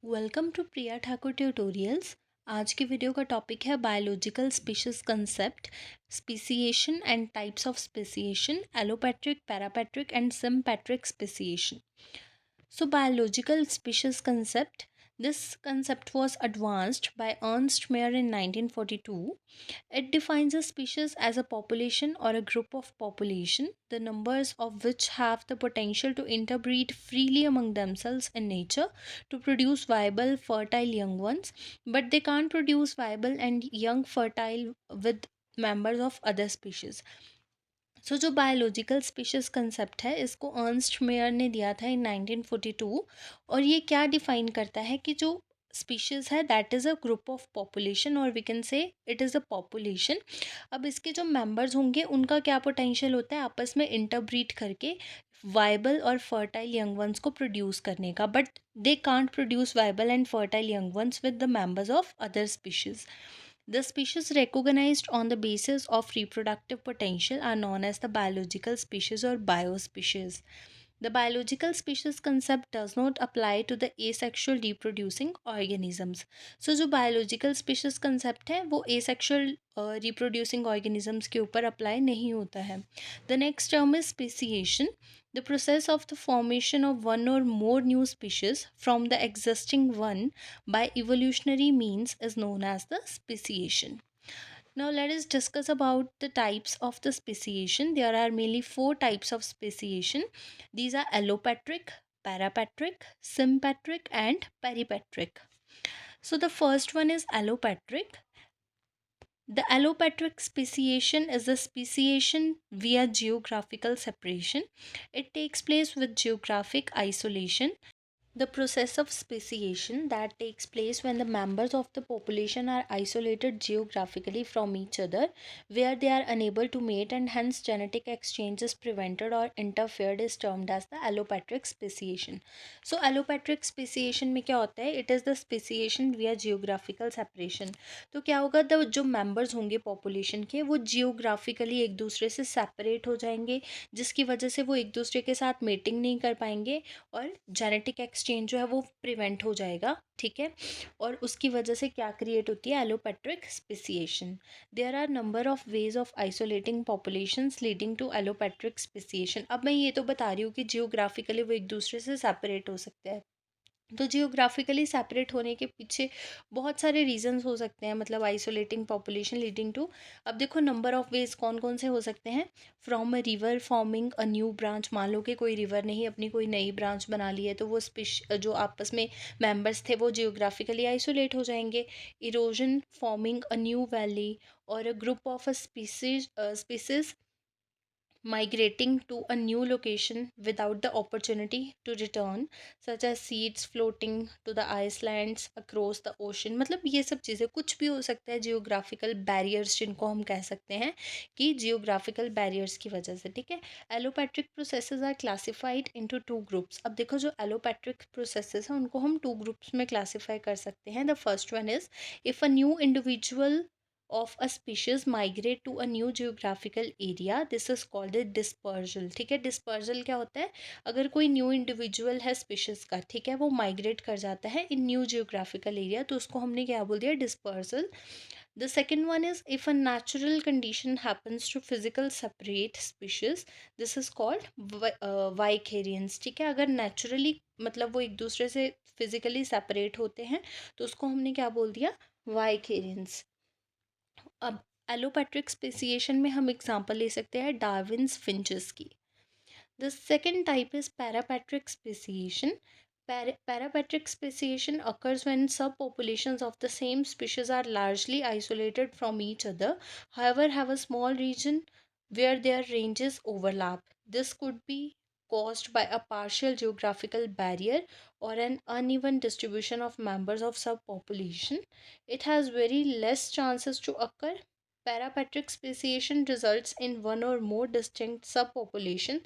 Welcome to Priya Thakur tutorials. आज की video का टॉपिक है biological species concept, speciation and types of speciation, allopatric, parapatric and sympatric speciation. So, biological species concept. This concept was advanced by Ernst Mayr in 1942. It defines a species as a population or a group of population, the numbers of which have the potential to interbreed freely among themselves in nature to produce viable, fertile young ones, but they can't produce viable and young fertile with members of other species. जो biological species concept है इसको Ernst Mayr ने दिया था इन 1942। और ये क्या define करता है कि जो स्पीशीज है that is a group of population, और we can say it is a population. अब इसके जो मेंबर्स होंगे उनका क्या पोटेंशियल होता है आपस में इंटरब्रीड करके वाइबल और फर्टाइल यंग वंस को प्रोड्यूस करने का, but they can't produce viable and fertile young ones with the members of other species. The species recognized on the basis of reproductive potential are known as the biological species or biospecies. The biological species concept does not apply to the asexual reproducing organisms. So जो biological species concept है वो asexual reproducing organisms के ऊपर apply नहीं होता है. The next term is speciation. The process of the formation of one or more new species from the existing one by evolutionary means is known as the speciation. Now let us discuss about the types of the speciation. There are mainly four types of speciation. These are allopatric, parapatric, sympatric and peripatric. So the first one is allopatric. The allopatric speciation is a speciation via geographical separation. It takes place with geographic isolation. The process of speciation that takes place when the members of the population are isolated geographically from each other, where they are unable to mate and hence genetic exchange is prevented or interfered, is termed as the allopatric speciation. So allopatric speciation में क्या होता है? It is the speciation via geographical separation. तो क्या होगा, the जो members होंगे population के वो जियोग्राफिकली एक दूसरे से सेपरेट हो जाएंगे, जिसकी वजह से वो एक दूसरे के साथ मीटिंग नहीं कर पाएंगे और जेनेटिक एक्सचेंज जो है वो प्रिवेंट हो जाएगा. ठीक है. और उसकी वजह से क्या क्रिएट होती है? Allopatric speciation. There are number of ways of isolating populations leading to allopatric speciation. अब मैं ये तो बता रही हूँ कि जियोग्राफिकली वो एक दूसरे से सेपरेट हो सकते हैं. तो जियोग्राफिकली सेपरेट होने के पीछे बहुत सारे रीजंस हो सकते हैं, मतलब आइसोलेटिंग पॉपुलेशन लीडिंग टू. अब देखो नंबर ऑफ वेज कौन कौन से हो सकते हैं. From a river forming a new branch. मान लो कि कोई रिवर नहीं अपनी कोई नई ब्रांच बना ली है, तो वो जो आपस में मेंबर्स थे वो जियोग्राफिकली आइसोलेट हो जाएंगे. Erosion forming a new valley और a group of a species migrating to a new location without the opportunity to return, such as seeds floating to the islands across the ocean. मतलब ये सब चीज़ें कुछ भी हो सकता है. जियोग्राफिकल बैरियर्स जिनको हम कह सकते हैं कि जियोग्राफिकल बैरियर्स की वजह से. ठीक है. Allopatric processes are classified into two groups. अब देखो जो एलोपैट्रिक प्रोसेसेस हैं उनको हम टू ग्रुप्स में क्लासीफाई कर सकते हैं. The first one is if a new individual of a species migrate to a new geographical area, this is called a dispersal. ठीक है. डिस्पर्जल क्या होता है? अगर कोई न्यू इंडिविजुअल है स्पीशीज का, ठीक है, वो माइग्रेट कर जाता है इन न्यू जियोग्राफिकल एरिया, तो उसको हमने क्या बोल दिया? Dispersal. The second one is if a natural condition happens to physical separate species, this is called vicariance. ठीक है. अगर नेचुरली मतलब वो एक दूसरे से फिजिकली सेपरेट होते हैं तो उसको हमने क्या बोल दिया? वाइकेरियंस. अब एलोपैट्रिक स्पेसिएशन में हम एग्जांपल ले सकते हैं डार्विन्स फिंचेस की. The second type is पैरापैट्रिक speciation. Parapatric speciation occurs when subpopulations of the same species are largely isolated from each other, however have a small region where their ranges overlap. This could be caused by a partial geographical barrier or an uneven distribution of members of subpopulation. It has very less chances to occur. Parapatric speciation results in one or more distinct subpopulation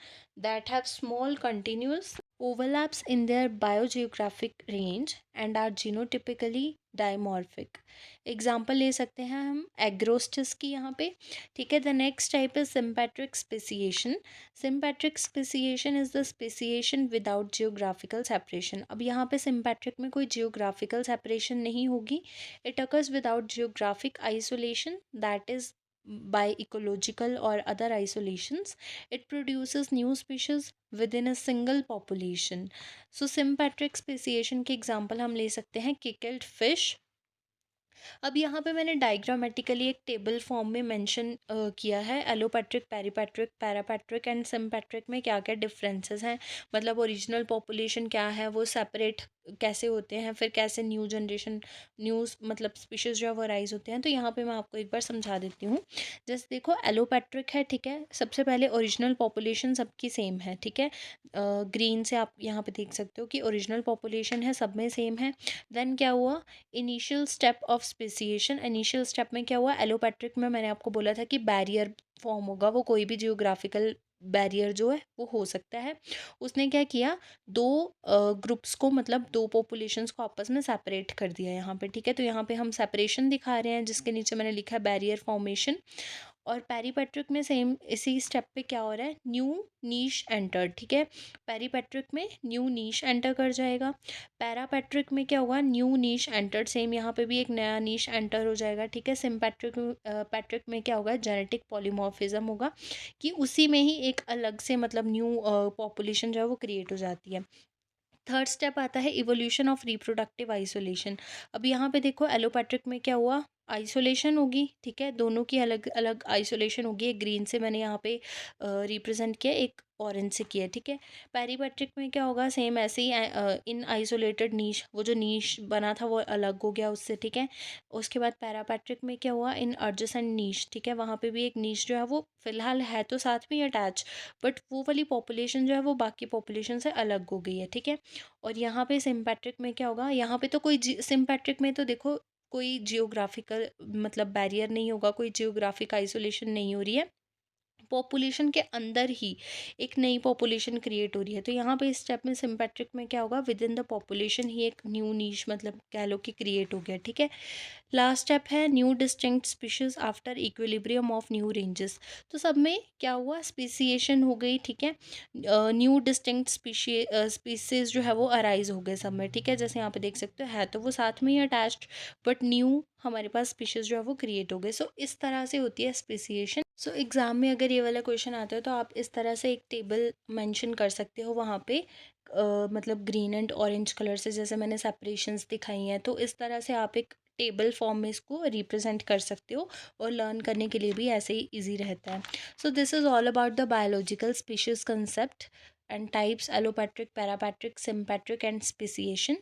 that have small continuous overlaps in their biogeographic range and are genotypically dimorphic. Example ले सकते हैं हम एग्रोस्टिस की यहाँ पे, ठीक है. The next type is sympatric speciation. Sympatric speciation is the speciation without geographical separation. अब यहाँ पे सिम्पैट्रिक में कोई जियोग्राफिकल सेपरेशन नहीं होगी. It occurs without geographic isolation, that is by ecological or other isolations. It produces new species within a single population. So sympatric speciation के example हम ले सकते हैं kickled fish. अब यहाँ पे मैंने डायग्रामेटिकली एक टेबल फॉर्म में मेंशन किया है एलोपैट्रिक, पेरीपैट्रिक, पैरापैट्रिक एंड सिम्पैट्रिक में क्या क्या डिफरेंसेस हैं, मतलब ओरिजिनल पॉपुलेशन क्या है, वो सेपरेट कैसे होते हैं, फिर कैसे न्यू जनरेशन न्यूज़ मतलब स्पीशीज़ जो है वो राइज होते हैं. तो यहाँ पे मैं आपको एक बार समझा देती हूँ. जैसे देखो एलोपैट्रिक है, ठीक है. सबसे पहले ओरिजिनल पॉपुलेशन सबकी सेम है, ठीक है. ग्रीन से आप यहाँ पे देख सकते हो कि ओरिजिनल पॉपुलेशन है, सब में सेम है. देन क्या हुआ, initial step of speciation. Initial step में क्या हुआ, एलोपैट्रिक में मैंने आपको बोला था कि बैरियर फॉर्म होगा, वो कोई भी जियोग्राफिकल बैरियर जो है वो हो सकता है. उसने क्या किया, दो ग्रुप्स को मतलब दो पॉपुलेशंस को आपस में सेपरेट कर दिया यहाँ पे, ठीक है. तो यहाँ पे हम सेपरेशन दिखा रहे हैं जिसके नीचे मैंने लिखा है बैरियर फॉर्मेशन. और पेरीपेट्रिक में सेम इसी स्टेप पे क्या हो रहा है, न्यू नीश एंटर, ठीक है. पेरीपेट्रिक में न्यू नीश एंटर कर जाएगा. पैरापेट्रिक में क्या होगा, न्यू नीश एंटर्ड, सेम यहाँ पे भी एक नया नीश एंटर हो जाएगा, ठीक है. सिम्पैट्रिक पैट्रिक में क्या होगा, जेनेटिक पॉलीमॉर्फिज्म होगा कि उसी में ही एक अलग से मतलब न्यू पॉपुलेशन जो है वो क्रिएट हो जाती है. थर्ड स्टेप आता है इवोल्यूशन ऑफ रिप्रोडक्टिव आइसोलेशन. अब यहाँ पे देखो एलोपैट्रिक में क्या हुआ, आइसोलेशन होगी, ठीक है. दोनों की अलग अलग आइसोलेशन होगी. एक ग्रीन से मैंने यहाँ पे रिप्रेजेंट किया, एक ऑरेंज से किया, ठीक है. पेरीपेट्रिक में क्या होगा, सेम ऐसे ही इन आइसोलेटेड नीश, वो जो नीश बना था वो अलग हो गया उससे, ठीक है. उसके बाद पैरापेट्रिक में क्या हुआ, इन एडजेसेंट नीश, ठीक है. वहाँ पे भी एक नीश जो है वो फिलहाल है तो साथ में अटैच, बट वो वाली पॉपुलेशन जो है वो बाकी पॉपुलेशन से अलग हो गई है, ठीक है. और यहाँ पे सिम्पैट्रिक में क्या होगा, यहाँ पे तो कोई सिम्पैट्रिक में तो देखो कोई जियोग्राफिकल मतलब बैरियर नहीं होगा, कोई जियोग्राफिक आइसोलेशन नहीं हो रही है, पॉपुलेशन के अंदर ही एक नई पॉपुलेशन क्रिएट हो रही है. तो यहाँ पे इस स्टेप में सिम्पैट्रिक में क्या होगा, विद इन द पॉपुलेशन ही एक न्यू नीश मतलब कह लो कि क्रिएट हो गया, ठीक है. लास्ट स्टेप है new distinct species after equilibrium of new ranges. तो सब में क्या हुआ, स्पेसिएशन हो गई, ठीक है. न्यू डिस्टिंक्ट स्पीसीज जो है वो अराइज हो गए सब में, ठीक है. जैसे यहाँ पे देख सकते हो है तो वो साथ में ही अटैच्ड, बट न्यू हमारे पास स्पीशीज जो है वो क्रिएट हो गए. सो इस तरह से होती है स्पेसिएशन. सो एग्ज़ाम में अगर ये वाला क्वेश्चन आता है तो आप इस तरह से एक टेबल मेंशन कर सकते हो वहाँ पे, मतलब ग्रीन एंड ऑरेंज कलर से जैसे मैंने सेपरेशंस दिखाई हैं, तो इस तरह से आप एक टेबल फॉर्म में इसको रिप्रेजेंट कर सकते हो और लर्न करने के लिए भी ऐसे ही इजी रहता है. So this is all about the biological species concept and types, allopatric, पैरापैट्रिक, sympatric and speciation.